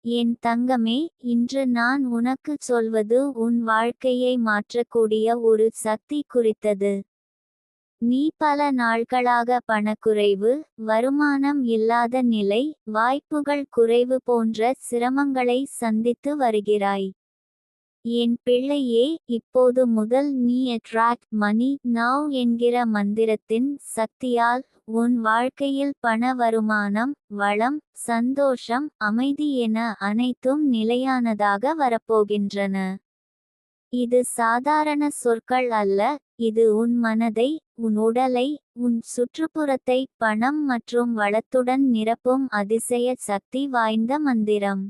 என் தங்கமே, இன்று நான் உனக்குச் சொல்வது உன் வாழ்க்கையை மாற்றக்கூடிய ஒரு சக்தி குறித்தது. நீ பல நாட்களாக பணக்குறைவு, வருமானம் இல்லாத நிலை, வாய்ப்புகள் குறைவு போன்ற சிரமங்களை சந்தித்து வருகிறாய். என் பிள்ளையே, இப்போது முதல் நீ அட்ராக்ட் மணி நவ் என்கிற மந்திரத்தின் சக்தியால் உன் வாழ்க்கையில் பண வருமானம், வளம், சந்தோஷம், அமைதி என அனைத்தும் நிலையானதாக வரப்போகின்றன. இது சாதாரண சொற்கள் அல்ல, இது உன் மனதை, உன் உடலை, உன் சுற்றுப்புறத்தை பணம் மற்றும் வளத்துடன் நிரப்பும் அதிசய சக்தி வாய்ந்த மந்திரம்.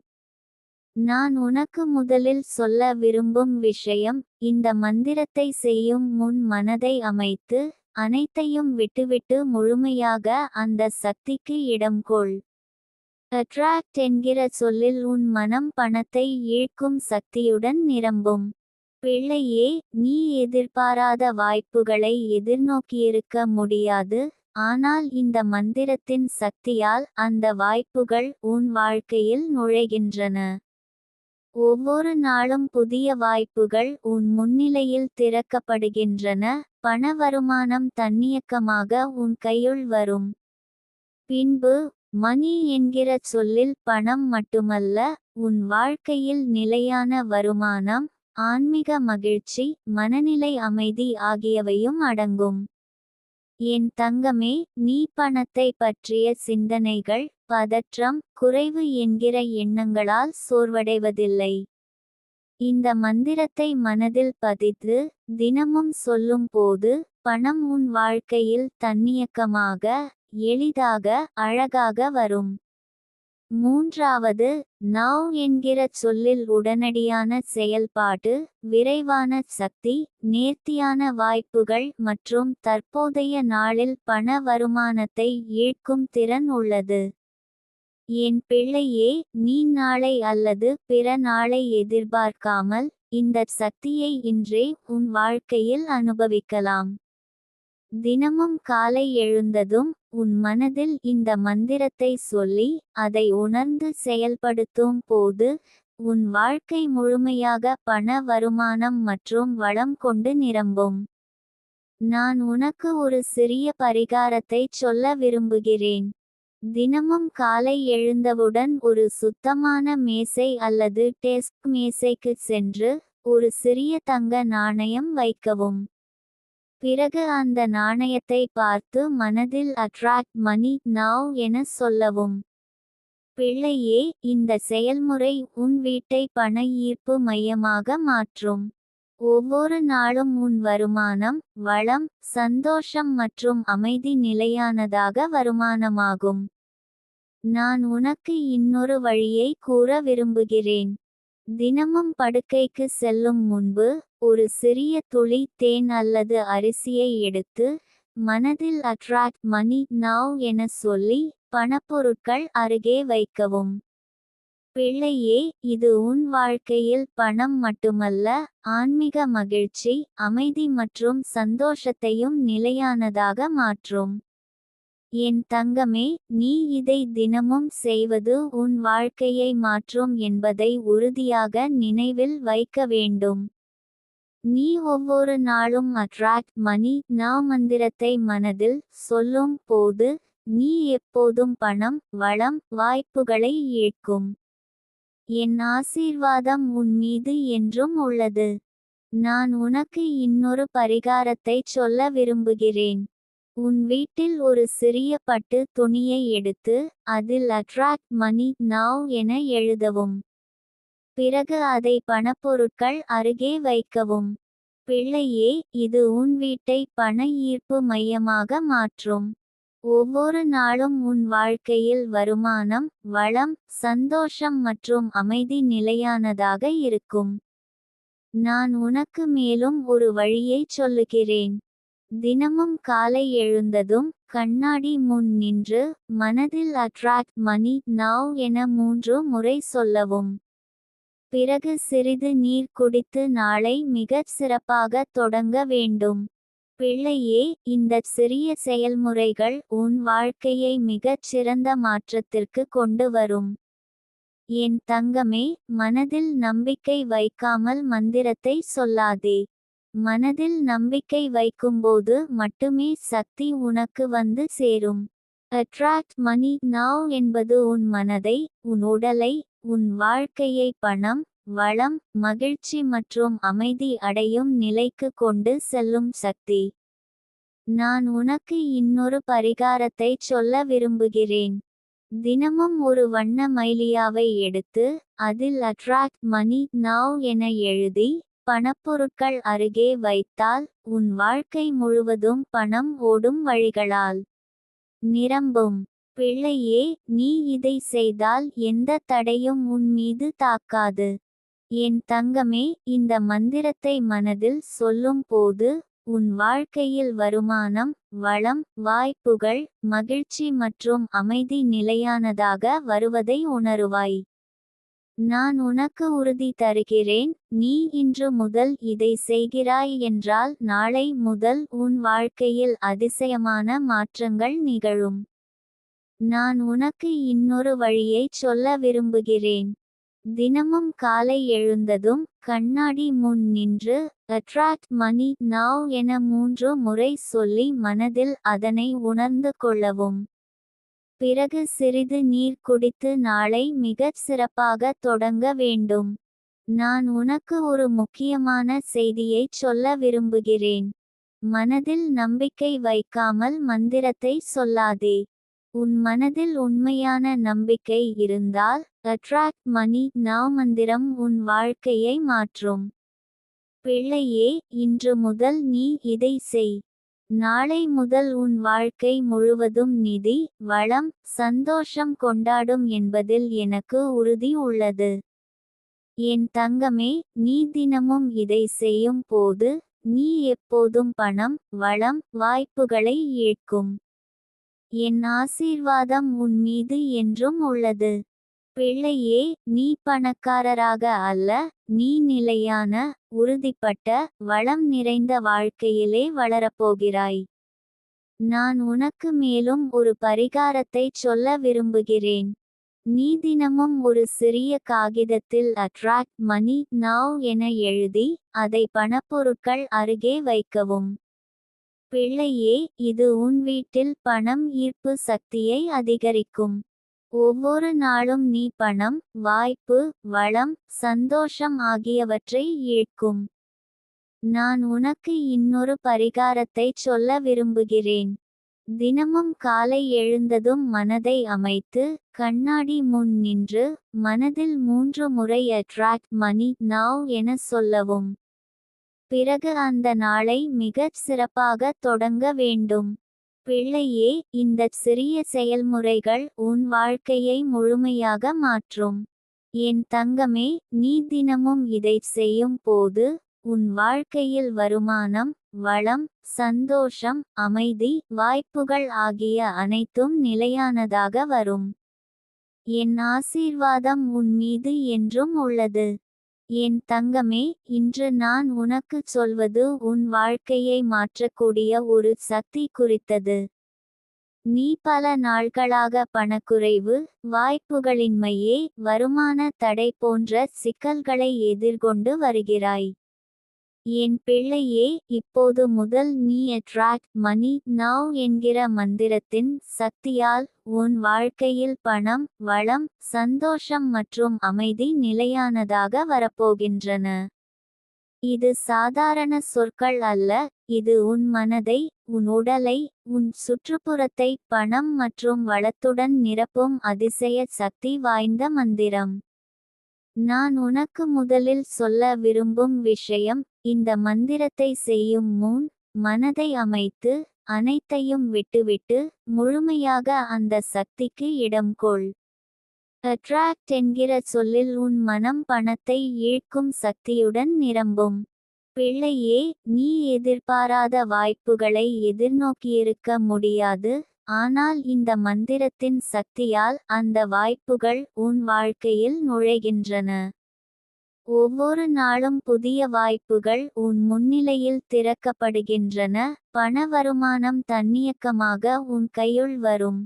நான் உனக்கு முதலில் சொல்ல விரும்பும் விஷயம், இந்த மந்திரத்தை செய்யும் முன் மனதை அமைத்து, அனைத்தையும் விட்டுவிட்டு முழுமையாக அந்த சக்திக்கு இடம் கொள். அட்ராக்ட் என்கிற சொல்லில் உன் மனம் பணத்தை ஈர்க்கும் சக்தியுடன் நிரம்பும். பிள்ளையே, நீ எதிர்பாராத வாய்ப்புகளை எதிர்நோக்கியிருக்க முடியாது, ஆனால் இந்த மந்திரத்தின் சக்தியால் அந்த வாய்ப்புகள் உன் வாழ்க்கையில் நுழைகின்றன. ஒவ்வொரு நாளும் புதிய வாய்ப்புகள் உன் முன்னிலையில் திறக்கப்படுகின்றன, பண வருமானம் தன்னியக்கமாக உன் கையுள் வரும். பின்பு, மணி என்கிற சொல்லில் பணம் மட்டுமல்ல, உன் வாழ்க்கையில் நிலையான வருமானம், ஆன்மீக மகிழ்ச்சி, மனநிலை அமைதி ஆகியவையும் அடங்கும். என் தங்கமே, நீ பணத்தை பற்றிய சிந்தனைகள், பதற்றம், குறைவு என்கிற எண்ணங்களால் சோர்வடைவதில்லை. இந்த மந்திரத்தை மனதில் பதித்து, தினமும் சொல்லும் போது, பணம் உன் வாழ்க்கையில் தன்னியக்கமாக, எளிதாக, அழகாக வரும். மூன்றாவது, நவ் என்கிற சொல்லில் உடனடியான செயல்பாடு, விரைவான சக்தி, நேர்த்தியான வாய்ப்புகள் மற்றும் தற்போதைய நாளில் பண வருமானத்தை ஈர்க்கும் திறன் உள்ளது. என் பிள்ளையே, நீ நாளை அல்லது பிற நாளை எதிர்பார்க்காமல், இந்த சக்தியை இன்றே உன் வாழ்க்கையில் அனுபவிக்கலாம். தினமும் காலை எழுந்ததும், உன் மனதில் இந்த மந்திரத்தை சொல்லி, அதை உணர்ந்து செயல்படுத்தும் போது, உன் வாழ்க்கை முழுமையாக பண வருமானம் மற்றும் வளம் கொண்டு நிரம்பும். நான் உனக்கு ஒரு சிறிய பரிகாரத்தைச் சொல்ல விரும்புகிறேன். தினமும் காலை எழுந்தவுடன் ஒரு சுத்தமான மேசை அல்லது டெஸ்க் மேசைக்குச் சென்று, ஒரு சிறிய தங்க நாணயம் வைக்கவும். பிறகு அந்த நாணயத்தை பார்த்து மனதில் அட்ராக்ட் மணி நவ் என சொல்லவும். பிள்ளையே, இந்த செயல்முறை உன் வீட்டை பண ஈர்ப்பு மையமாக மாற்றும். ஒவ்வொரு நாளும் உன் வருமானம், வளம், சந்தோஷம் மற்றும் அமைதி நிலையானதாக வருமானமாகும். நான் உனக்கு இன்னொரு வழியை கூற விரும்புகிறேன். தினமும் படுக்கைக்கு செல்லும் முன்பு, ஒரு சிறிய துளி தேன் அல்லது அரிசியை எடுத்து, மனதில் அட்ராக்ட் மணி நவ் என சொல்லி, பணப்பொருட்கள் அருகே வைக்கவும். பிள்ளையே, இது உன் வாழ்க்கையில் பணம் மட்டுமல்ல, ஆன்மீக மகிழ்ச்சி, அமைதி மற்றும் சந்தோஷத்தையும் நிலையானதாக மாற்றும். என் தங்கமே, நீ இதை தினமும் செய்வது உன் வாழ்க்கையை மாற்றும் என்பதை உறுதியாக நினைவில் வைக்க வேண்டும். நீ ஒவ்வொரு நாளும் அட்ராக்ட் மணி நவ் மந்திரத்தை மனதில் சொல்லும் போது, நீ எப்போதும் பணம், வளம், வாய்ப்புகளை ஈர்க்கும். என் ஆசீர்வாதம் உன் மீது என்றும் உள்ளது. நான் உனக்கு இன்னொரு பரிகாரத்தைச் சொல்ல விரும்புகிறேன். உன் வீட்டில் ஒரு சிறிய பட்டு துணியை எடுத்து, அதில் அட்ராக்ட் மணி நவ் என எழுதவும். பிறகு அதை பணப்பொருட்கள் அருகே வைக்கவும். பிள்ளையே, இது உன் வீட்டை பண ஈர்ப்பு மையமாக மாற்றும். ஒவ்வொரு நாளும் உன் வாழ்க்கையில் வருமானம், வளம், சந்தோஷம் மற்றும் அமைதி நிலையானதாக இருக்கும். நான் உனக்கு மேலும் ஒரு வழியைச் சொல்லுகிறேன். தினமும் காலை எழுந்ததும், கண்ணாடி முன் நின்று, மனதில் அட்ராக்ட் மணி நவ் என 3 முறை சொல்லவும். பிறகு சிறிது நீர் குடித்து நாளை மிகச் சிறப்பாக தொடங்க வேண்டும். பிள்ளையே, இந்த சிறிய செயல்முறைகள் உன் வாழ்க்கையை மிகச் சிறந்த மாற்றத்திற்கு கொண்டு வரும். என் தங்கமே, மனதில் நம்பிக்கை வைக்காமல் மந்திரத்தை சொல்லாதே. மனதில் நம்பிக்கை வைக்கும்போது மட்டுமே சக்தி உனக்கு வந்து சேரும். அட்ராக்ட் மணி நவ் என்பது உன் மனதை, உன் உடலை, உன் வாழ்க்கையை பணம், வளம், மகிழ்ச்சி மற்றும் அமைதி அடையும் நிலைக்கு கொண்டு செல்லும் சக்தி. நான் உனக்கு இன்னொரு பரிகாரத்தை சொல்ல விரும்புகிறேன். தினமும் ஒரு வண்ண மைலியாவை எடுத்து அதில் அட்ராக்ட் மணி நவ் என எழுதி பணப்பொருட்கள் அருகே வைத்தால் உன் வாழ்க்கை முழுவதும் பணம் ஓடும் வழிகளால் நிரம்பும். பிள்ளையே, நீ இதை செய்தால் எந்த தடையும் உன் மீது தாக்காது. என் தங்கமே, இந்த மந்திரத்தை மனதில் சொல்லும் போது உன் வாழ்க்கையில் வருமானம், வளம், வாய்ப்புகள், மகிழ்ச்சி மற்றும் அமைதி நிலையானதாக வருவதை உணருவாய். நான் உனக்கு உறுதி தருகிறேன், நீ இன்று முதல் இதை செய்கிறாய் என்றால் நாளை முதல் உன் வாழ்க்கையில் அதிசயமான மாற்றங்கள் நிகழும். நான் உனக்கு இன்னொரு வழியைச் சொல்ல விரும்புகிறேன். தினமும் காலை எழுந்ததும் கண்ணாடி முன் நின்று அட்ராக்ட் மணி நவ் என 3 முறை சொல்லி மனதில் அதனை உணர்ந்து கொள்ளவும். பிறகு சிறிது நீர் குடித்து நாளை மிகச் சிறப்பாக தொடங்க வேண்டும். நான் உனக்கு ஒரு முக்கியமான செய்தியைச் சொல்ல விரும்புகிறேன். மனதில் நம்பிக்கை வைக்காமல் மந்திரத்தை சொல்லாதே. உன் மனதில் உண்மையான நம்பிக்கை இருந்தால் அட்ராக்ட் மணி நவ் மந்திரம் உன் வாழ்க்கையை மாற்றும். பிள்ளையே, இன்று முதல் நீ இதை செய். நாளை முதல் உன் வாழ்க்கை முழுவதும் நிதி, வளம், சந்தோஷம் கொண்டாடும் என்பதில் எனக்கு உறுதி உள்ளது. என் தங்கமே, நீ தினமும் இதை செய்யும் போது நீ எப்போதும் பணம், வளம், வாய்ப்புகளை ஈர்க்கும். என் ஆசீர்வாதம் உன் மீது என்றும் உள்ளது. பிள்ளையே, நீ பணக்காரராக அல்ல, நீ நிலையான, உறுதிப்பட்ட, வளம் நிறைந்த வாழ்க்கையிலே வளரப்போகிறாய். நான் உனக்கு மேலும் ஒரு பரிகாரத்தைச் சொல்ல விரும்புகிறேன். நீ தினமும் ஒரு சிறிய காகிதத்தில் அட்ராக்ட் மணி நவ் என எழுதி அதை பணப்பொருட்கள் அருகே வைக்கவும். பிள்ளையே, இது உன் வீட்டில் பணம் ஈர்ப்பு சக்தியை அதிகரிக்கும். ஒவ்வொரு நாளும் நீ பணம், வாய்ப்பு, வளம், சந்தோஷம் ஆகியவற்றை ஈர்க்கும். நான் உனக்கு இன்னொரு பரிகாரத்தைச் சொல்ல விரும்புகிறேன். தினமும் காலை எழுந்ததும் மனதை அமைத்து கண்ணாடி முன் நின்று மனதில் 3 முறை அட்ராக்ட் மணி நவ் என சொல்லவும். பிறகு அந்த நாளை மிகச் சிறப்பாக தொடங்க வேண்டும். பிள்ளையே, இந்த சிறிய செயல்முறைகள் உன் வாழ்க்கையை முழுமையாக மாற்றும். என் தங்கமே, நீ தினமும் இதைச் செய்யும் போது உன் வாழ்க்கையில் வருமானம், வளம், சந்தோஷம், அமைதி, வாய்ப்புகள் ஆகிய அனைத்தும் நிலையானதாக வரும். என் ஆசீர்வாதம் உன் மீது என்றும் உள்ளது. என் தங்கமே, இன்று நான் உனக்குச் சொல்வது உன் வாழ்க்கையை மாற்றக்கூடிய ஒரு சக்தி குறித்தது. நீ பல நாட்களாக பணக்குறைவு, வாய்ப்புகளின்மையே, வருமான தடை போன்ற சிக்கல்களை எதிர்கொண்டு வருகிறாய். என் பிள்ளையே, இப்போது முதல் நீ அட்ராக்ட் மணி நவ் என்கிற மந்திரத்தின் சக்தியால் உன் வாழ்க்கையில் பணம், வளம், சந்தோஷம் மற்றும் அமைதி நிலையானதாக வரப்போகின்றன. இது சாதாரண சொற்கள் அல்ல, இது உன் மனதை, உன் உடலை, உன் சுற்றுப்புறத்தை பணம் மற்றும் வளத்துடன் நிரப்பும் அதிசய சக்தி வாய்ந்த மந்திரம். நான் உனக்கு முதலில் சொல்ல விரும்பும் விஷயம், இந்த மந்திரத்தை செய்யும் முன் மனதை அமைத்து அனைத்தையும் விட்டுவிட்டு முழுமையாக அந்த சக்திக்கு இடம் கொள். அட்ராக்ட் என்கிற சொல்லில் உன் மனம் பணத்தை ஈர்க்கும் சக்தியுடன் நிரம்பும். பிள்ளையே, நீ எதிர்பாராத வாய்ப்புகளை எதிர்நோக்கியிருக்க முடியாது, ஆனால் இந்த மந்திரத்தின் சக்தியால் அந்த வாய்ப்புகள் உன் வாழ்க்கையில் நுழைகின்றன. ஒவ்வொரு நாளும் புதிய வாய்ப்புகள் உன் முன்னிலையில் திறக்கப்படுகின்றன, பண வருமானம் தன்னியக்கமாக உன் கையுள் வரும்.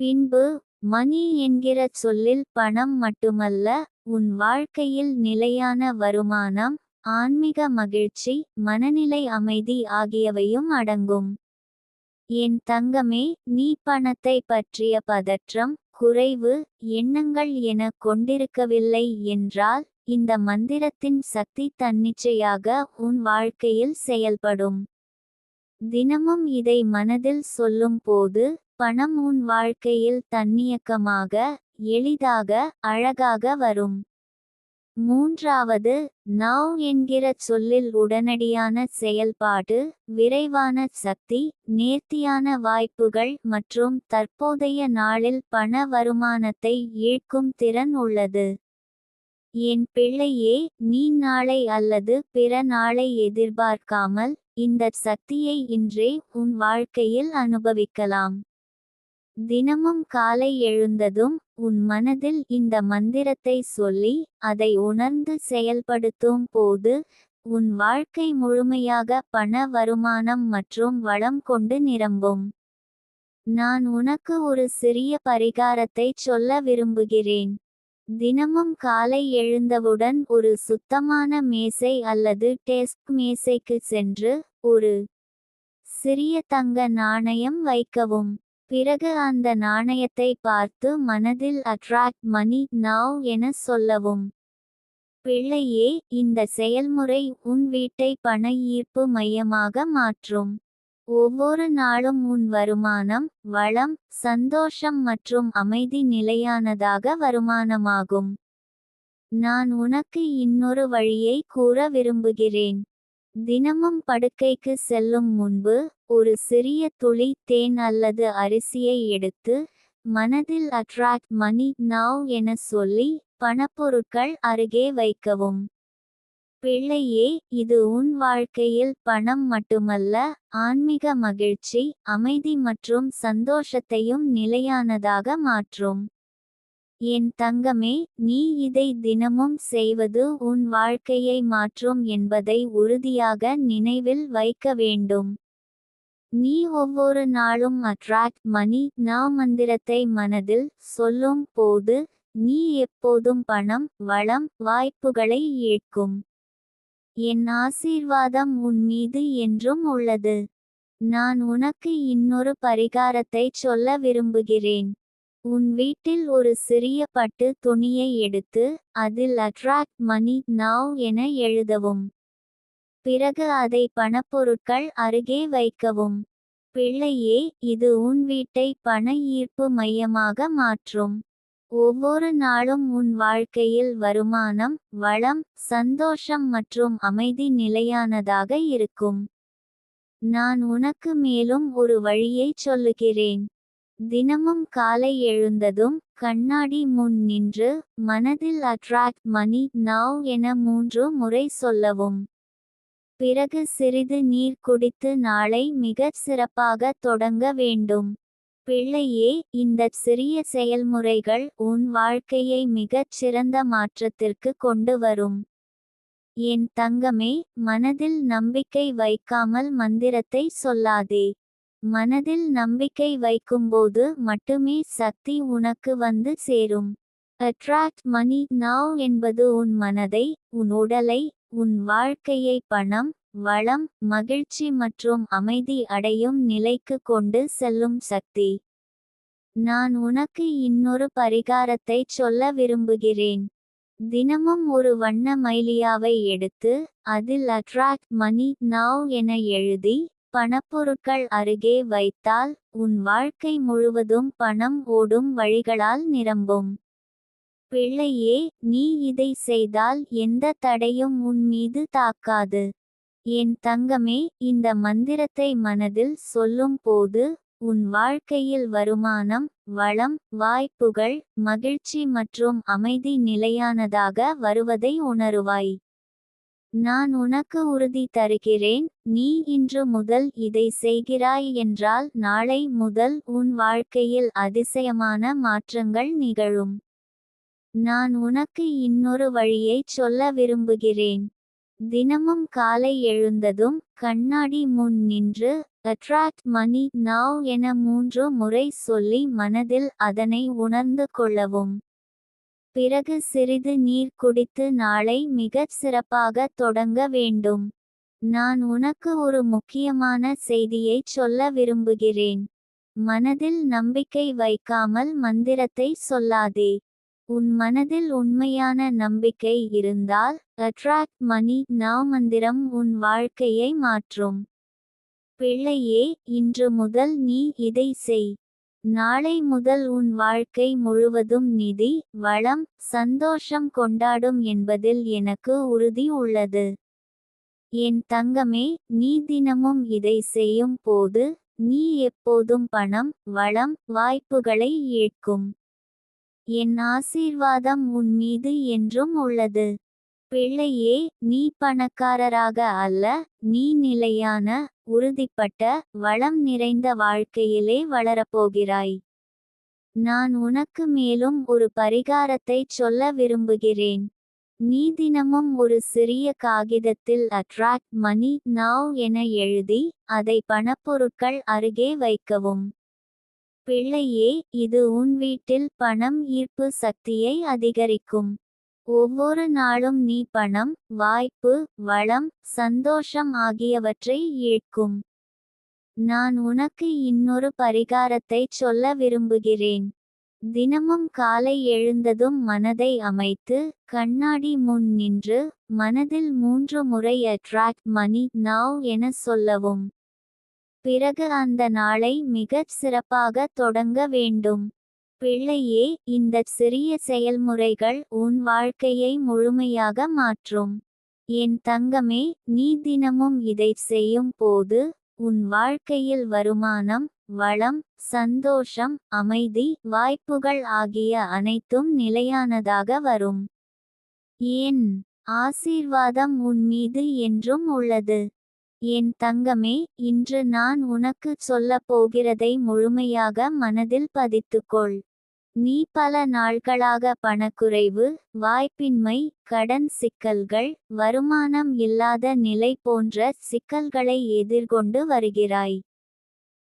பின்பு மணி என்கிற சொல்லில் பணம் மட்டுமல்ல, உன் வாழ்க்கையில் நிலையான வருமானம், ஆன்மீக மகிழ்ச்சி, மனநிலை அமைதி ஆகியவையும் அடங்கும். என் தங்கமே, நீ பணத்தை பற்றிய பதற்றம், குறைவு எண்ணங்கள் என கொண்டிருக்கவில்லை என்றால், இந்த மந்திரத்தின் சக்தி தன்னிச்சையாக உன் வாழ்க்கையில் செயல்படும். தினமும் இதை மனதில் சொல்லும் போது, பணம் உன் வாழ்க்கையில் தன்னியக்கமாக, எளிதாக, அழகாக வரும். மூன்றாவது, நவ் என்கிற சொல்லில் உடனடியான செயல்பாடு, விரைவான சக்தி, நேர்த்தியான வாய்ப்புகள் மற்றும் தற்போதைய நாளில் பண வருமானத்தை ஈர்க்கும் திறன் உள்ளது. என் பிள்ளையே, நீ நாளை அல்லது பிற நாளை எதிர்பார்க்காமல், இந்த சக்தியை இன்றே உன் வாழ்க்கையில் அனுபவிக்கலாம். தினமும் காலை எழுந்ததும் உன் மனதில் இந்த மந்திரத்தை சொல்லி அதை உணர்ந்து செயல்படுத்தும் போது உன் வாழ்க்கை முழுமையாக பண வருமானம் மற்றும் வளம் கொண்டு நிரம்பும். நான் உனக்கு ஒரு சிறிய பரிகாரத்தை சொல்ல விரும்புகிறேன். தினமும் காலை எழுந்தவுடன் ஒரு சுத்தமான மேசை அல்லது டெஸ்க் மேசைக்கு சென்று ஒரு சிறிய தங்க நாணயம் வைக்கவும். பிறகு அந்த நாணயத்தை பார்த்து மனதில் அட்ராக்ட் மணி நவ் என சொல்லவும். பிள்ளையே, இந்த செயல்முறை உன் வீட்டை பண ஈர்ப்பு மையமாக மாற்றும். ஒவ்வொரு நாளும் உன் வருமானம், வளம், சந்தோஷம் மற்றும் அமைதி நிலையானதாக வருமானமாகும். நான் உனக்கு இன்னொரு வழியை கூற விரும்புகிறேன். தினமும் படுக்கைக்கு செல்லும் முன்பு ஒரு சிறிய துளி தேன் அல்லது அரிசியை எடுத்து மனதில் அட்ராக்ட் மணி நவ் என சொல்லி பணப்பொருட்கள் அருகே வைக்கவும். பிள்ளையே, இது உன் வாழ்க்கையில் பணம் மட்டுமல்ல, ஆன்மீக மகிழ்ச்சி, அமைதி மற்றும் சந்தோஷத்தையும் நிலையானதாக மாற்றும். என் தங்கமே, நீ இதை தினமும் செய்வது உன் வாழ்க்கையை மாற்றும் என்பதை உறுதியாக நினைவில் வைக்க வேண்டும். நீ ஒவ்வொரு நாளும் அட்ராக்ட் மணி நவ் மந்திரத்தை மனதில் சொல்லும் போது நீ எப்போதும் பணம், வளம், வாய்ப்புகளை ஈர்க்கும். என் ஆசீர்வாதம் உன் மீது என்றும் உள்ளது. நான் உனக்கு இன்னொரு பரிகாரத்தை சொல்ல விரும்புகிறேன். உன் வீட்டில் ஒரு சிறிய பட்டு துணியை எடுத்து அதில் அட்ராக்ட் மணி நவ் என எழுதவும். பிறகு அதை பணப்பொருட்கள் அருகே வைக்கவும். பிள்ளையே, இது உன் வீட்டை பண ஈர்ப்பு மையமாக மாற்றும். ஒவ்வொரு நாளும் உன் வாழ்க்கையில் வருமானம், வளம், சந்தோஷம் மற்றும் அமைதி நிலையானதாக இருக்கும். நான் உனக்கு மேலும் ஒரு வழியைச் சொல்லுகிறேன். தினமும் காலை எழுந்ததும் கண்ணாடி முன் நின்று மனதில் அட்ராக்ட் மணி நவ் என 3 முறை சொல்லவும். பிறகு சிறிது நீர் குடித்து நாளை மிகச் சிறப்பாக தொடங்க வேண்டும். பிள்ளையே, இந்த சிறிய செயல்முறைகள் உன் வாழ்க்கையை மிகச் சிறந்த மாற்றத்திற்கு கொண்டு வரும். என் தங்கமே, மனதில் நம்பிக்கை வைக்காமல் மந்திரத்தை சொல்லாதே. மனதில் நம்பிக்கை வைக்கும்போது மட்டுமே சக்தி உனக்கு வந்து சேரும். அட்ராக்ட் மணி நவ் என்பது உன் மனதை, உன் உடலை, உன் வாழ்க்கையை பணம், வளம், மகிழ்ச்சி மற்றும் அமைதி அடையும் நிலைக்கு கொண்டு செல்லும் சக்தி. நான் உனக்கு இன்னொரு பரிகாரத்தை சொல்ல விரும்புகிறேன். தினமும் ஒரு வண்ண மைலியாவை எடுத்து அதில் அட்ராக்ட் மணி நவ் என எழுதி பணப்பொருட்கள் அருகே வைத்தால் உன் வாழ்க்கை முழுவதும் பணம் ஓடும் வழிகளால் நிரம்பும். பிள்ளையே, நீ இதை செய்தால் எந்த தடையும் உன் மீது தாக்காது. என் தங்கமே, இந்த மந்திரத்தை மனதில் சொல்லும் போது உன் வாழ்க்கையில் வருமானம், வளம், வாய்ப்புகள், மகிழ்ச்சி மற்றும் அமைதி நிலையானதாக வருவதை உணருவாய். நான் உனக்கு உறுதி தருகிறேன், நீ இன்று முதல் இதை செய்கிறாய் என்றால் நாளை முதல் உன் வாழ்க்கையில் அதிசயமான மாற்றங்கள் நிகழும். நான் உனக்கு இன்னொரு வழியைச் சொல்ல விரும்புகிறேன். தினமும் காலை எழுந்ததும் கண்ணாடி முன் நின்று அட்ராக்ட் மணி நவ் என 3 முறை சொல்லி மனதில் அதனை உணர்ந்து கொள்ளவும். பிறகு சிறிது நீர் குடித்து நாளை மிகச் சிறப்பாக தொடங்க வேண்டும். நான் உனக்கு ஒரு முக்கியமான செய்தியைச் சொல்ல விரும்புகிறேன். மனதில் நம்பிக்கை வைக்காமல் மந்திரத்தை சொல்லாதே. உன் மனதில் உண்மையான நம்பிக்கை இருந்தால் அட்ராக்ட் மணி நவ் மந்திரம் உன் வாழ்க்கையை மாற்றும். பிள்ளையே, இன்று முதல் நீ இதை செய். நாளை முதல் உன் வாழ்க்கை முழுவதும் நிதி, வளம், சந்தோஷம் கொண்டாடும் என்பதில் எனக்கு உறுதி உள்ளது. என் தங்கமே, நீ தினமும் இதை செய்யும் போது நீ எப்போதும் பணம், வளம், வாய்ப்புகளை ஈர்க்கும். என் ஆசீர்வாதம் உன் மீது என்றும் உள்ளது. பிள்ளையே, நீ பணக்காரராக அல்ல, நீ நிலையான, உறுதிப்பட்ட, வளம் நிறைந்த வாழ்க்கையிலே வளரப்போகிறாய். நான் உனக்கு மேலும் ஒரு பரிகாரத்தைச் சொல்ல விரும்புகிறேன். நீ தினமும் ஒரு சிறிய காகிதத்தில் அட்ராக்ட் மணி நவ் என எழுதி அதை பணப்பொருட்கள் அருகே வைக்கவும். பிள்ளையே, இது உன் வீட்டில் பணம் ஈர்ப்பு சக்தியை அதிகரிக்கும். ஒவ்வொரு நாளும் நீ பணம், வாய்ப்பு, வளம், சந்தோஷம் ஆகியவற்றை ஈர்க்கும். நான் உனக்கு இன்னொரு பரிகாரத்தைச் சொல்ல விரும்புகிறேன். தினமும் காலை எழுந்ததும் மனதை அமைத்து கண்ணாடி முன் நின்று மனதில் 3 முறை அட்ராக்ட் மணி நவ் என சொல்லவும். பிறகு அந்த நாளை மிகச் சிறப்பாக தொடங்க வேண்டும். பிள்ளையே, இந்த சிறிய செயல்முறைகள் உன் வாழ்க்கையை முழுமையாக மாற்றும். என் தங்கமே, நீ தினமும் இதைச் செய்யும் போது உன் வாழ்க்கையில் வருமானம், வளம், சந்தோஷம், அமைதி, வாய்ப்புகள் ஆகிய அனைத்தும் நிலையானதாக வரும். என் ஆசீர்வாதம் உன் மீது என்றும் உள்ளது. என் தங்கமே, இன்று நான் உனக்கு சொல்லப் போகிறதை முழுமையாக மனதில் பதித்துக்கொள். நீ பல நாட்களாக பணக்குறைவு, வாய்ப்பின்மை, கடன் சிக்கல்கள், வருமானம் இல்லாத நிலை போன்ற சிக்கல்களை எதிர்கொண்டு வருகிறாய்.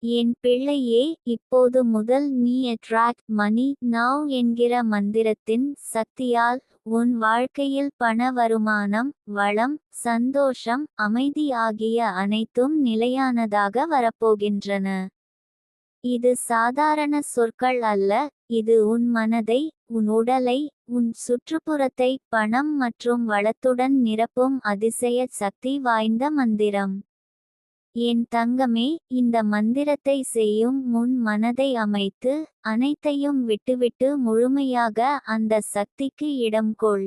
என் பிள்ளையே, இப்போது முதல் நீ அட்ராக்ட் மணி நவ் என்கிற மந்திரத்தின் சக்தியால் உன் வாழ்க்கையில் பண வருமானம், வளம், சந்தோஷம், அமைதி ஆகிய அனைத்தும் நிலையானதாக வரப்போகின்றன. இது சாதாரண சொற்கள் அல்ல, இது உன் மனதை, உன் உடலை, உன் சுற்றுப்புறத்தை பணம் மற்றும் வளத்துடன் நிரப்பும் அதிசய சக்தி வாய்ந்த மந்திரம். என் தங்கமே, இந்த மந்திரத்தை செய்யும் முன் மனதை அமைத்து அனைத்தையும் விட்டுவிட்டு முழுமையாக அந்த சக்திக்கு இடம் கொள்.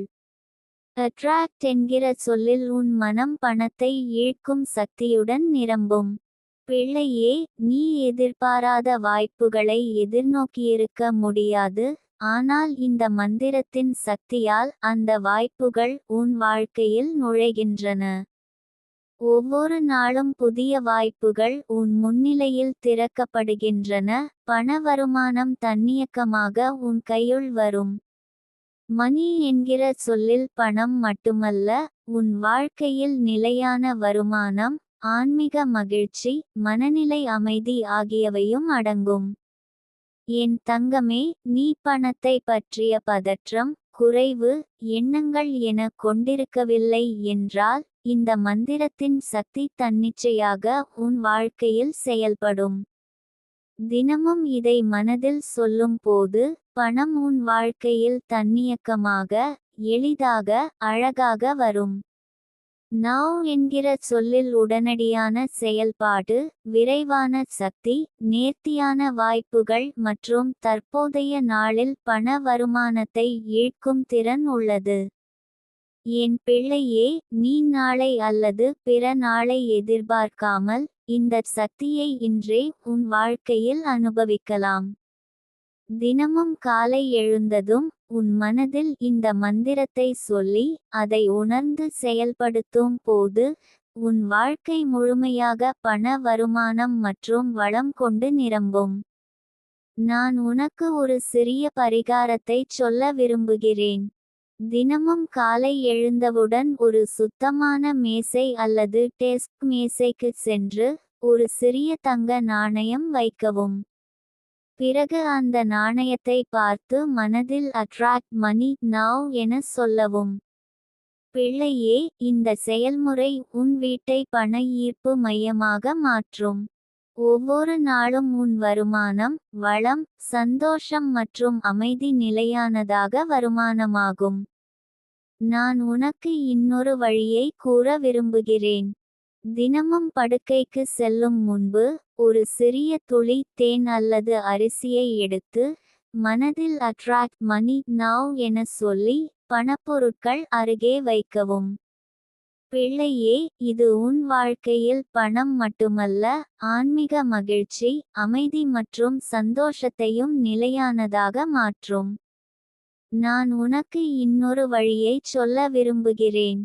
அட்ராக்ட் என்கிற சொல்லில் உன் மனம் பணத்தை ஈர்க்கும் சக்தியுடன் நிரம்பும். பிள்ளையே, நீ எதிர்பாராத வாய்ப்புகளை எதிர்நோக்கியிருக்க முடியாது, ஆனால் இந்த மந்திரத்தின் சக்தியால் அந்த வாய்ப்புகள் உன் வாழ்க்கையில் நுழைகின்றன. ஒவ்வொரு நாளும் புதிய வாய்ப்புகள் உன் முன்னிலையில் திறக்கப்படுகின்றன, பண வருமானம் தன்னியக்கமாக உன் கையுள் வரும். மணி என்கிற சொல்லில் பணம் மட்டுமல்ல, உன் வாழ்க்கையில் நிலையான வருமானம், ஆன்மீக மகிழ்ச்சி, மனநிலை அமைதி ஆகியவையும் அடங்கும். என் தங்கமே, நீ பணத்தை பற்றிய பதற்றம், குறைவு எண்ணங்கள் என கொண்டிருக்கவில்லை என்றால் இந்த மந்திரத்தின் சக்தி தன்னிச்சையாக உன் வாழ்க்கையில் செயல்படும். தினமும் இதை மனதில் சொல்லும் போது பணம் உன் வாழ்க்கையில் தன்னியக்கமாக, எளிதாக, அழகாக வரும். நவ் என்கிற சொல்லில் உடனடியான செயல்பாடு, விரைவான சக்தி, நேர்த்தியான வாய்ப்புகள் மற்றும் தற்போதைய நாளில் பண வருமானத்தை ஈர்க்கும் திறன் உள்ளது. என் பிள்ளையே, நீ நாளை அல்லது பிற நாளை எதிர்பார்க்காமல் இந்த சக்தியை இன்றே உன் வாழ்க்கையில் அனுபவிக்கலாம். தினமும் காலை எழுந்ததும் உன் மனதில் இந்த மந்திரத்தை சொல்லி அதை உணர்ந்து செயல்படுத்தும் போது உன் வாழ்க்கை முழுமையாக பண வருமானம் மற்றும் வளம் கொண்டு நிரம்பும். நான் உனக்கு ஒரு சிறிய பரிகாரத்தைச் சொல்ல விரும்புகிறேன். தினமும் காலை எழுந்தவுடன் ஒரு சுத்தமான மேசை அல்லது டெஸ்க் மேசைக்கு சென்று ஒரு சிறிய தங்க நாணயம் வைக்கவும். பிறகு அந்த நாணயத்தை பார்த்து மனதில் அட்ராக்ட் மணி நவ் என சொல்லவும். பிள்ளையே, இந்த செயல்முறை உன் வீட்டை பண ஈர்ப்பு மையமாக மாற்றும். ஒவ்வொரு நாளும் உன் வருமானம், வளம், சந்தோஷம் மற்றும் அமைதி நிலையானதாக வருமானமாகும். நான் உனக்கு இன்னொரு வழியை கூற விரும்புகிறேன். தினமும் படுக்கைக்கு செல்லும் முன்பு ஒரு சிறிய துளி தேன் அல்லது அரிசியை எடுத்து மனதில் அட்ராக்ட் மணி நவ் என சொல்லி பணப்பொருட்கள் அருகே வைக்கவும். பிள்ளையே, இது உன் வாழ்க்கையில் பணம் மட்டுமல்ல, ஆன்மீக மகிழ்ச்சி, அமைதி மற்றும் சந்தோஷத்தையும் நிலையானதாக மாற்றும். நான் உனக்கு இன்னொரு வழியை சொல்ல விரும்புகிறேன்.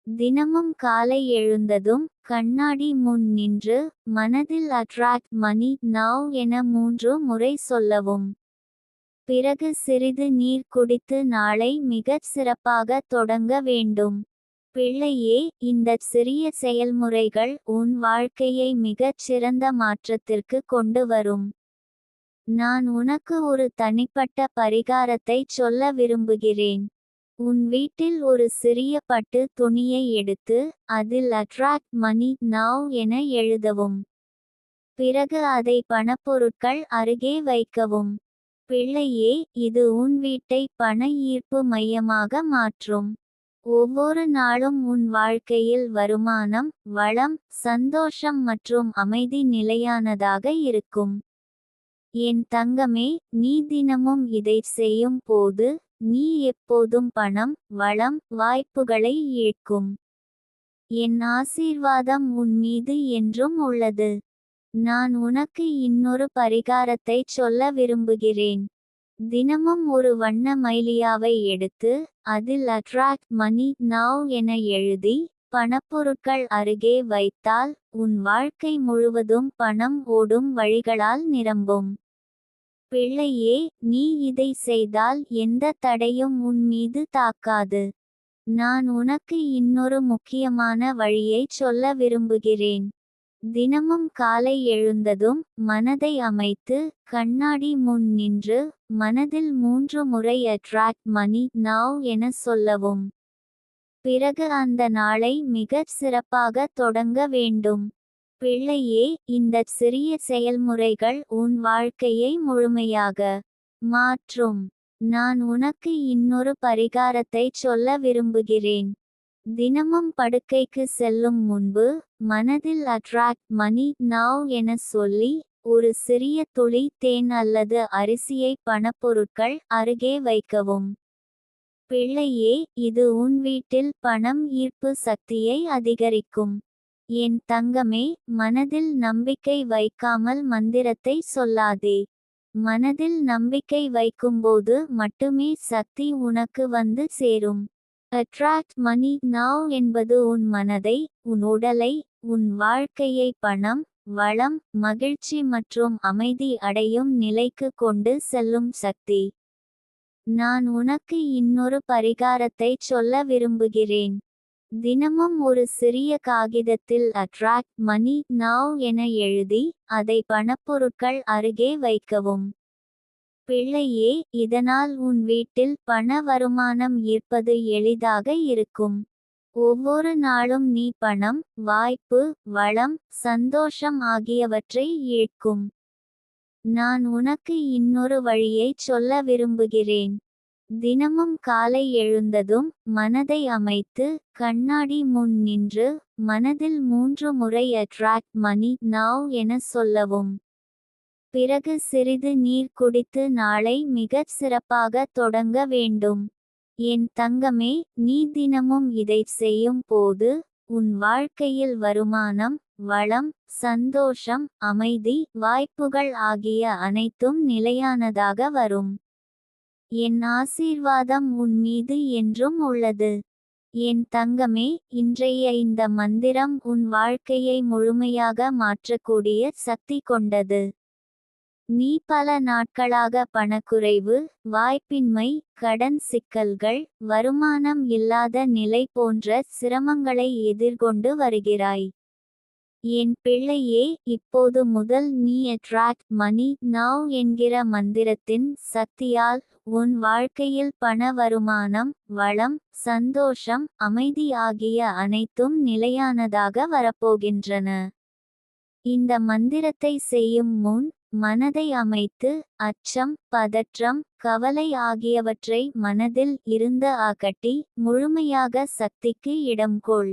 தினமும் காலை எழுந்ததும் கண்ணாடி முன் நின்று மனதில் அட்ராக்ட் மணி நவ் என 3 முறை சொல்லவும். பிறகு சிறிது நீர் குடித்து நாளை மிகச் சிறப்பாக தொடங்க வேண்டும். பிள்ளையே, இந்த சிறிய செயல்முறைகள் உன் வாழ்க்கையை மிகச் சிறந்த மாற்றத்திற்கு கொண்டு வரும். நான் உனக்கு ஒரு தனிப்பட்ட பரிகாரத்தை சொல்ல விரும்புகிறேன். உன் வீட்டில் ஒரு சிறிய பட்டு துணியை எடுத்து அதில் அட்ராக்ட் மணி நவ் என எழுதவும். பிறகு அதை பணப்பொருட்கள் அருகே வைக்கவும். பிள்ளையே, இது உன் வீட்டை பண ஈர்ப்பு மையமாக மாற்றும். ஒவ்வொரு நாளும் உன் வாழ்க்கையில் வருமானம், வளம், சந்தோஷம் மற்றும் அமைதி நிலையானதாக இருக்கும். என் தங்கமே, நீ தினமும் இதை செய்யும் போது நீ எப்போதும் பணம், வளம், வாய்ப்புகளை ஈர்க்கும். என் ஆசீர்வாதம் உன் மீது என்றும் உள்ளது. நான் உனக்கு இன்னொரு பரிகாரத்தை சொல்ல விரும்புகிறேன். தினமும் ஒரு வண்ண மைலியாவை எடுத்து அதில் அட்ராக்ட் மணி நவ் என எழுதி பணப்பொருட்கள் அருகே வைத்தால் உன் வாழ்க்கை முழுவதும் பணம் ஓடும் வழிகளால் நிரம்பும். பிள்ளையே, நீ இதை செய்தால் எந்த தடையும் உன் மீது தாக்காது. நான் உனக்கு இன்னொரு முக்கியமான வழியை சொல்ல விரும்புகிறேன். தினமும் காலை எழுந்ததும் மனதை அமைத்து கண்ணாடி முன் நின்று மனதில் 3 முறை அட்ராக்ட் மணி நவ் என சொல்லவும். பிறகு அந்த நாளை மிகச் சிறப்பாக தொடங்க வேண்டும். பிள்ளையே, இந்த சிறிய செயல்முறைகள் உன் வாழ்க்கையை முழுமையாக மாற்றும். நான் உனக்கு இன்னொரு பரிகாரத்தை சொல்ல விரும்புகிறேன். தினமும் படுக்கைக்கு செல்லும் முன்பு மனதில் அட்ராக்ட் மணி நவ் என சொல்லி ஒரு சிறிய துளி தேன் அல்லது அரிசியை பணப்பொருட்கள் அருகே வைக்கவும். பிள்ளையே, இது உன் வீட்டில் பணம் ஈர்ப்பு சக்தியை அதிகரிக்கும். என் தங்கமே, மனதில் நம்பிக்கை வைக்காமல் மந்திரத்தை சொல்லாதே. மனதில் நம்பிக்கை வைக்கும்போது மட்டுமே சக்தி உனக்கு வந்து சேரும். அட்ராக்ட் மணி நவ் என்பது உன் மனதை, உன் உடலை, உன் வாழ்க்கையை பணம், வளம், மகிழ்ச்சி மற்றும் அமைதி அடையும் நிலைக்கு கொண்டு செல்லும் சக்தி. நான் உனக்கு இன்னொரு பரிகாரத்தை சொல்ல விரும்புகிறேன். தினமும் ஒரு சிறிய காகிதத்தில் அட்ராக்ட் மணி நவ் என எழுதி அதை பணப்பொருட்கள் அருகே வைக்கவும். பிள்ளையே, இதனால் உன் வீட்டில் பண வருமானம் ஈர்ப்பது எளிதாக இருக்கும். ஒவ்வொரு நாளும் நீ பணம், வாய்ப்பு, வளம், சந்தோஷம் ஆகியவற்றை ஈர்க்கும். நான் உனக்கு இன்னொரு வழியை சொல்ல விரும்புகிறேன். தினமும் காலை எழுந்ததும் மனதை அமைத்து கண்ணாடி முன் நின்று மனதில் 3 முறை அட்ராக்ட் மணி நவ் என சொல்லவும். பிறகு சிறிது நீர் குடித்து நாளை மிகச் சிறப்பாக தொடங்க வேண்டும். என் தங்கமே, நீ தினமும் இதை செய்யும் போது உன் வாழ்க்கையில் வருமானம், வளம், சந்தோஷம், அமைதி, வாய்ப்புகள் ஆகிய அனைத்தும் நிலையானதாக வரும். என் ஆசீர்வாதம் உன் மீது என்றும் உள்ளது. என் தங்கமே, இன்றைய இந்த மந்திரம் உன் வாழ்க்கையை முழுமையாக மாற்றக்கூடிய சக்தி கொண்டது. நீ பல நாட்களாக பணக்குறைவு, வாய்ப்பின்மை, கடன் சிக்கல்கள், வருமானம் இல்லாத நிலை போன்ற சிரமங்களை எதிர்கொண்டு வருகிறாய். என் பிள்ளையே, இப்போது முதல் நீ அட்ராக்ட் மணி நவ் என்கிற மந்திரத்தின் சக்தியால் உன் வாழ்க்கையில் பண வருமானம், வளம், சந்தோஷம், அமைதி ஆகிய அனைத்தும் நிலையானதாக வரப்போகின்றன. இந்த மந்திரத்தை செய்யும் முன் மனதை அமைத்து அச்சம், பதற்றம், கவலை ஆகியவற்றை மனதில் இருந்து அகற்றி முழுமையாக சக்திக்கு இடம் கொள்.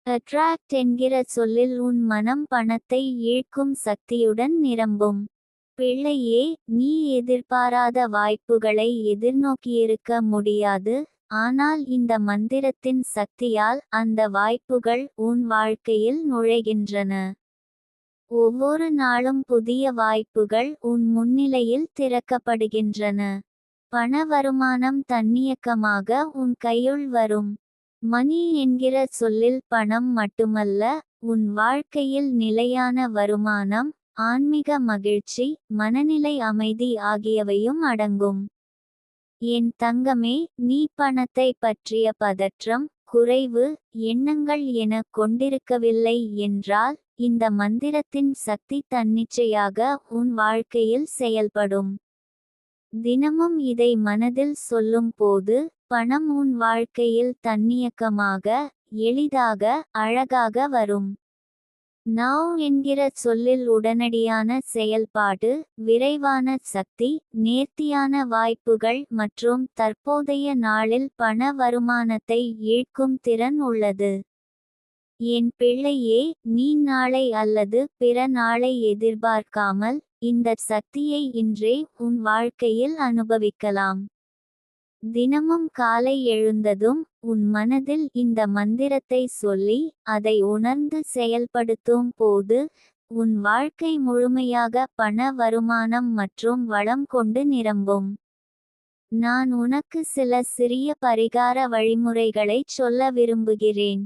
அட்ராக்ட் என்கிற சொல்லில் உன் மனம் பணத்தை ஈர்க்கும் சக்தியுடன் நிரம்பும். பிள்ளையே, நீ எதிர்பாராத வாய்ப்புகளை எதிர்நோக்கியிருக்க முடியாது, ஆனால் இந்த மந்திரத்தின் சக்தியால் அந்த வாய்ப்புகள் உன் வாழ்க்கையில் நுழைகின்றன. ஒவ்வொரு நாளும் புதிய வாய்ப்புகள் உன் முன்னிலையில் திறக்கப்படுகின்றன. பண வருமானம் தன்னியக்கமாக உன் கையுள் வரும். மணி என்கிற சொல்லில் பணம் மட்டுமல்ல, உன் வாழ்க்கையில் நிலையான வருமானம், ஆன்மீக மகிழ்ச்சி, மனநிலை அமைதி ஆகியவையும் அடங்கும். என் தங்கமே, நீ பணத்தை பற்றிய பதற்றம், குறைவு எண்ணங்கள் என கொண்டிருக்கவில்லை என்றால், இந்த மந்திரத்தின் சக்தி தன்னிச்சையாக உன் வாழ்க்கையில் செயல்படும். தினமும் இதை மனதில் சொல்லும் போது பணம் உன் வாழ்க்கையில் தன்னியக்கமாக, எளிதாக, அழகாக வரும். நவ் என்கிற சொல்லில் உடனடியான செயல்பாடு, விரைவான சக்தி, நேர்த்தியான வாய்ப்புகள் மற்றும் தற்போதைய நாளில் பண வருமானத்தை ஈர்க்கும் திறன் உள்ளது. என் பிள்ளையே, நீ நாளை அல்லது பிற நாளை எதிர்பார்க்காமல் இந்த சக்தியை இன்றே உன் வாழ்க்கையில் அனுபவிக்கலாம். தினமும் காலை எழுந்ததும் உன் மனதில் இந்த மந்திரத்தை சொல்லி அதை உணர்ந்து செயல்படுத்தும் போது உன் வாழ்க்கை முழுமையாக பண வருமானம் மற்றும் வளம் கொண்டு நிரம்பும். நான் உனக்கு சில சிறிய பரிகார வழிமுறைகளைச் சொல்ல விரும்புகிறேன்.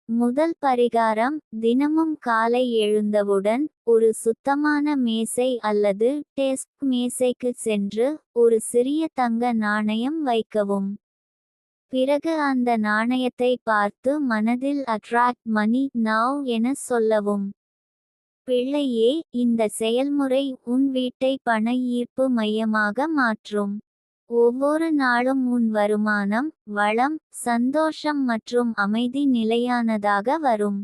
முதல் பரிகாரம், தினமும் காலை எழுந்தவுடன் ஒரு சுத்தமான மேசை அல்லது டெஸ்க் மேசைக்கு சென்று ஒரு சிறிய தங்க நாணயம் வைக்கவும். பிறகு அந்த நாணயத்தை பார்த்து மனதில் அட்ராக்ட் மணி நவ் என சொல்லவும். பிள்ளையே, இந்த செயல்முறை உன் வீட்டை பண ஈர்ப்பு மையமாக மாற்றும். ஒவ்வொரு நாளும் உன் வருமானம், வளம், சந்தோஷம் மற்றும் அமைதி நிலையானதாக வரும்.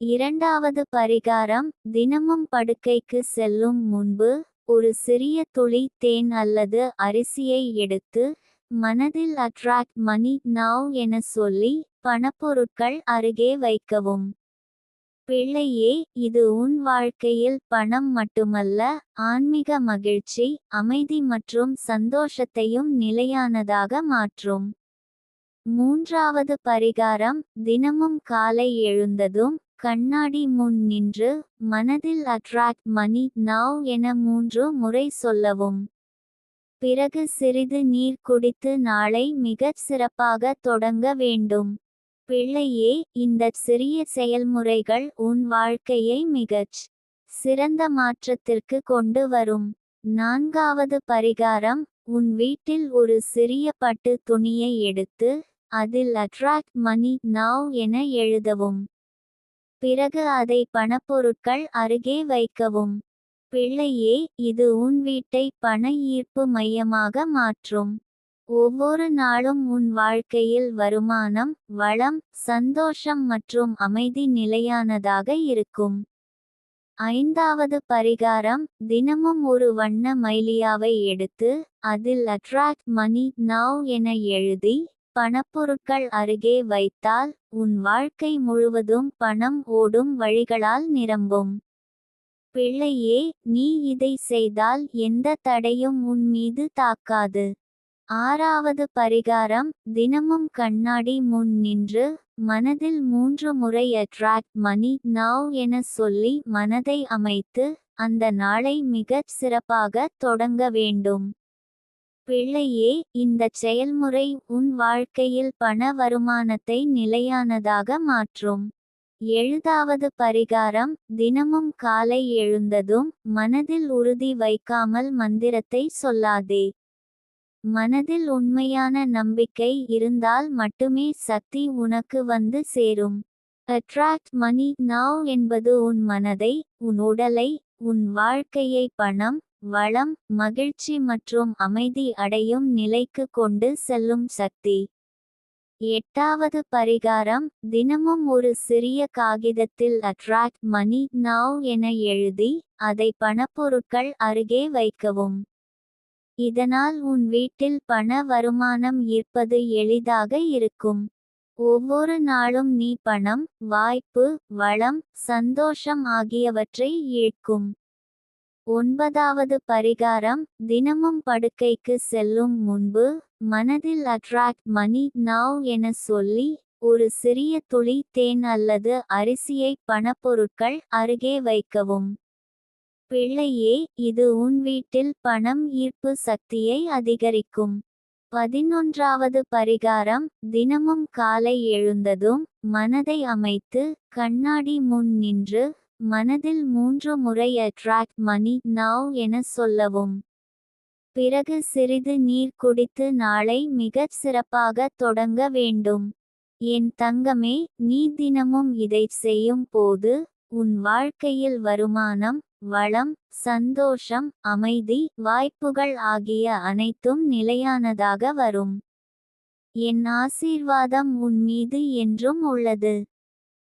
இரண்டாவது பரிகாரம், தினமும் படுக்கைக்கு செல்லும் முன்பு ஒரு சிறிய துளி தேன் அல்லது அரிசியை எடுத்து மனதில் அட்ராக்ட் மணி நவ் என சொல்லி பணப்பொருட்கள் அருகே வைக்கவும். பிள்ளையே, இது உன் வாழ்க்கையில் பணம் மட்டுமல்ல, ஆன்மீக மகிழ்ச்சி, அமைதி மற்றும் சந்தோஷத்தையும் நிலையானதாக மாற்றும். மூன்றாவது பரிகாரம், தினமும் காலை எழுந்ததும் கண்ணாடி முன் நின்று மனதில் அட்ராக்ட் மணி நவ் என 3 முறை சொல்லவும். பிறகு சிறிது நீர் குடித்து நாளை மிகச் சிறப்பாக தொடங்க வேண்டும். பிள்ளையே, இந்த சிறிய செயல்முறைகள் உன் வாழ்க்கையை மிகச் சிறந்த மாற்றத்திற்கு கொண்டு வரும். நான்காவது பரிகாரம், உன் வீட்டில் ஒரு சிறிய பட்டு துணியை எடுத்து அதில் அட்ராக்ட் மணி நவ் என எழுதவும். பிறகு அதை பணப்பொருட்கள் அருகே வைக்கவும். பிள்ளையே, இது உன் வீட்டை பண ஈர்ப்பு மையமாக மாற்றும். ஒவ்வொரு நாளும் உன் வாழ்க்கையில் வருமானம், வளம், சந்தோஷம் மற்றும் அமைதி நிலையானதாக இருக்கும். ஐந்தாவது பரிகாரம், தினமும் ஒரு வண்ண மைலியாவை எடுத்து அதில் அட்ராக்ட் மணி நவ் என எழுதி பணப்பொருட்கள் அருகே வைத்தால் உன் வாழ்க்கை முழுவதும் பணம் ஓடும் வழிகளால் நிரம்பும். பிள்ளையே, நீ இதை செய்தால் எந்த தடையும் உன் மீது தாக்காது. ஆறாவது பரிகாரம், தினமும் கண்ணாடி முன் நின்று மனதில் 3 முறை அட்ராக்ட் மணி நவ் என சொல்லி மனதை அமைத்து அந்த நாளை மிகச் சிறப்பாக தொடங்க வேண்டும். பிள்ளையே, இந்த செயல்முறை உன் வாழ்க்கையில் பண வருமானத்தை நிலையானதாக மாற்றும். ஏழாவது பரிகாரம், தினமும் காலை எழுந்ததும் மனதில் உறுதி வைக்காமல் மந்திரத்தை சொல்லாதே. மனதில் உண்மையான நம்பிக்கை இருந்தால் மட்டுமே சக்தி உனக்கு வந்து சேரும். அட்ராக்ட் மணி நவ் என்பது உன் மனதை, உன் உடலை, உன் வாழ்க்கையை பணம், வளம், மகிழ்ச்சி மற்றும் அமைதி அடையும் நிலைக்கு கொண்டு செல்லும் சக்தி. 8வது பரிகாரம், தினமும் ஒரு சிறிய காகிதத்தில் அட்ராக்ட் மணி நவ் என எழுதி, அதை பணப்பொருட்கள் அருகே வைக்கவும். இதனால் உன் வீட்டில் பண வருமானம் ஈர்ப்பது எளிதாக இருக்கும். ஒவ்வொரு நாளும் நீ பணம், வாய்ப்பு, வளம், சந்தோஷம் ஆகியவற்றை ஈர்க்கும். 9வது பரிகாரம், தினமும் படுக்கைக்கு செல்லும் முன்பு மனதில் அட்ராக்ட் மணி நவ் என சொல்லி, ஒரு சிறிய துளி தேன் அல்லது அரிசியை பணப்பொருட்கள் அருகே வைக்கவும். பிள்ளையே, இது உன் வீட்டில் பணம் ஈர்ப்பு சக்தியை அதிகரிக்கும். 11வது பரிகாரம், தினமும் காலை எழுந்ததும் மனதை அமைத்து கண்ணாடி முன் நின்று மனதில் 3 முறை அட்ராக்ட் மணி நவ் என சொல்லவும். பிறகு சிறிது நீர் குடித்து நாளை மிகச் சிறப்பாக தொடங்க வேண்டும். என் தங்கமே, நீ தினமும் இதைச் செய்யும் போது உன் வாழ்க்கையில் வருமானம், வளம், சந்தோஷம், அமைதி, வாய்ப்புகள் ஆகிய அனைத்தும் நிலையானதாக வரும். என் ஆசீர்வாதம் உன் மீது என்றும் உள்ளது.